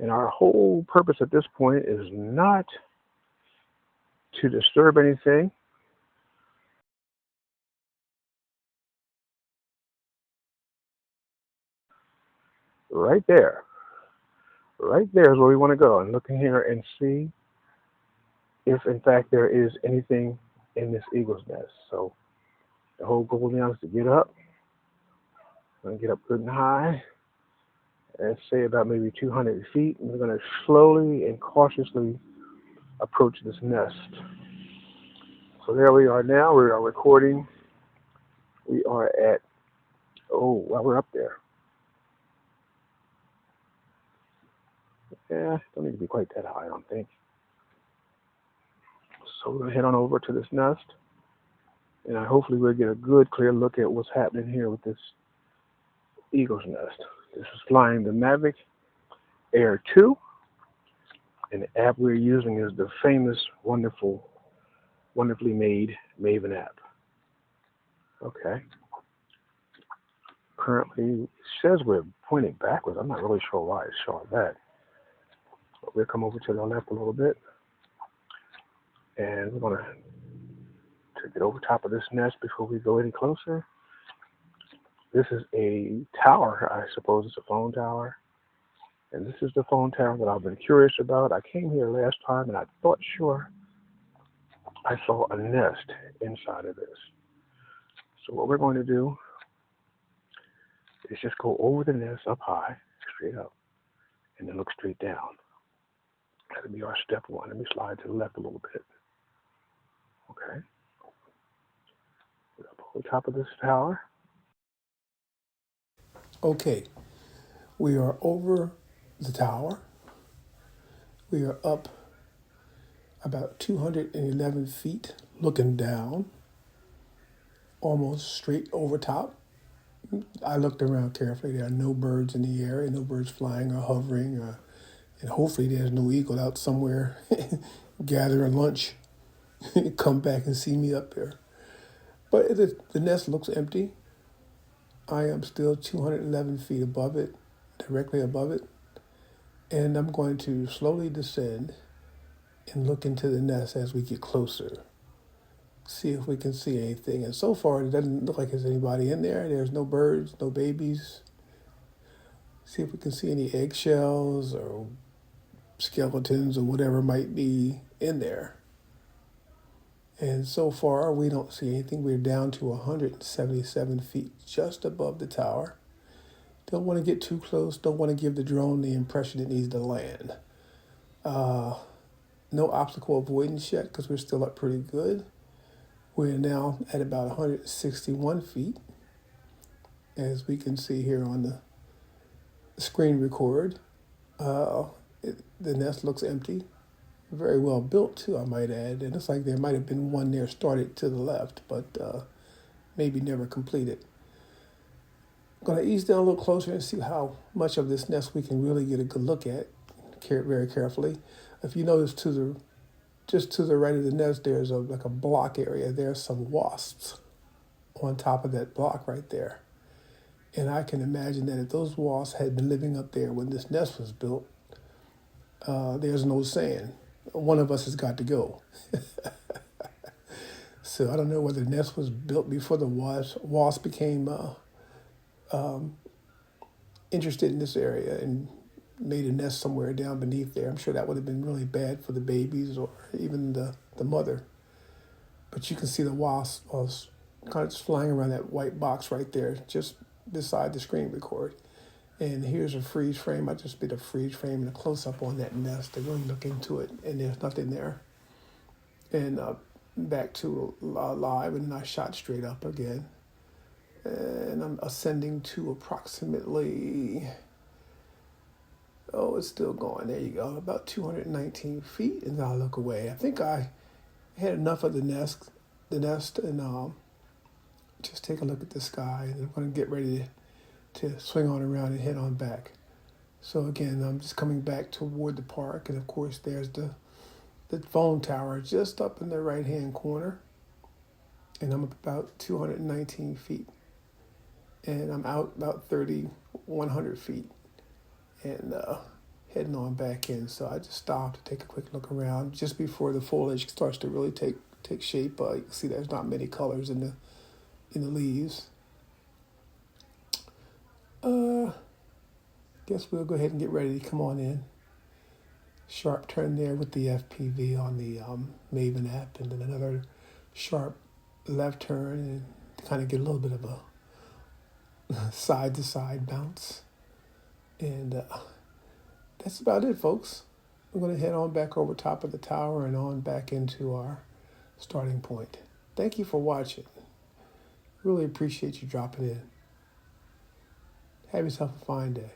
And our whole purpose at this point is not to disturb anything. Right there. Right there is where we want to go and look in here and see if in fact there is anything in this eagle's nest. So the whole goal now is to get up. I'm going to get up good and high. And say about maybe 200 feet. And we're going to slowly and cautiously approach this nest. So there we are now. We are recording. We are at, well, we're up there. Yeah, don't need to be quite that high, I don't think. So we're going to head on over to this nest. And hopefully we'll get a good, clear look at what's happening here with this eagle's nest. This is flying the Mavic Air 2. And the app we're using is the famous, wonderfully made Maven App. Okay. Currently, it says we're pointing backwards. I'm not really sure why it's showing that. But we'll come over to the left a little bit. And we're going to get over top of this nest before we go any closer. This is a tower, I suppose it's a phone tower. And this is the phone tower that I've been curious about. I came here last time and I thought sure I saw a nest inside of this. So what we're going to do is just go over the nest up high, straight up, and then look straight down. That'll be our step one. Let me slide to the left a little bit. Okay. We're up on the top of this tower. Okay, we are over the tower. We are up about 211 feet, looking down, almost straight over top. I looked around carefully. There are no birds in the area, no birds flying or hovering, and hopefully there's no eagle out somewhere gathering lunch. Come back and see me up there. But the nest looks empty. I am still 211 feet above it, directly above it. And I'm going to slowly descend and look into the nest as we get closer. See if we can see anything. And so far, it doesn't look like there's anybody in there. There's no birds, no babies. See if we can see any eggshells or skeletons or whatever might be in there. And so far, we don't see anything. We're down to 177 feet, just above the tower. Don't want to get too close. Don't want to give the drone the impression it needs to land. No obstacle avoidance yet because we're still up pretty good. We're now at about 161 feet, as we can see here on the screen record. The nest looks empty. Very well built too, I might add. And it's like there might have been one there started to the left, but maybe never completed. I'm going to ease down a little closer and see how much of this nest we can really get a good look at very carefully. If you notice just to the right of the nest, there's like a block area. There's some wasps on top of that block right there. And I can imagine that if those wasps had been living up there when this nest was built, there's no saying. One of us has got to go. So I don't know whether the nest was built before the wasp became interested in this area and made a nest somewhere down beneath there. I'm sure that would have been really bad for the babies or even the mother. But you can see the wasp kind of flying around that white box right there, just beside the screen record. And here's a freeze frame. I just did a freeze frame and a close-up on that nest to really look into it, and there's nothing there. And back to live, and then I shot straight up again. And I'm ascending to approximately, it's still going. There you go, about 219 feet, and I'll look away. I think I had enough of the nest, and just take a look at the sky, and I'm going to get ready to swing on around and head on back. So again, I'm just coming back toward the park, and of course there's the phone tower just up in the right-hand corner, and I'm about 219 feet, and I'm out about 3,100 feet, and heading on back in. So I just stopped to take a quick look around just before the foliage starts to really take shape. You can see there's not many colors in the leaves. Guess we'll go ahead and get ready to come on in. Sharp turn there with the FPV on the Maven app, and then another sharp left turn and kind of get a little bit of a side to side bounce. And that's about it, folks. We're going to head on back over top of the tower and on back into our starting point. Thank you for watching. Really appreciate you dropping in. Have yourself a fine day.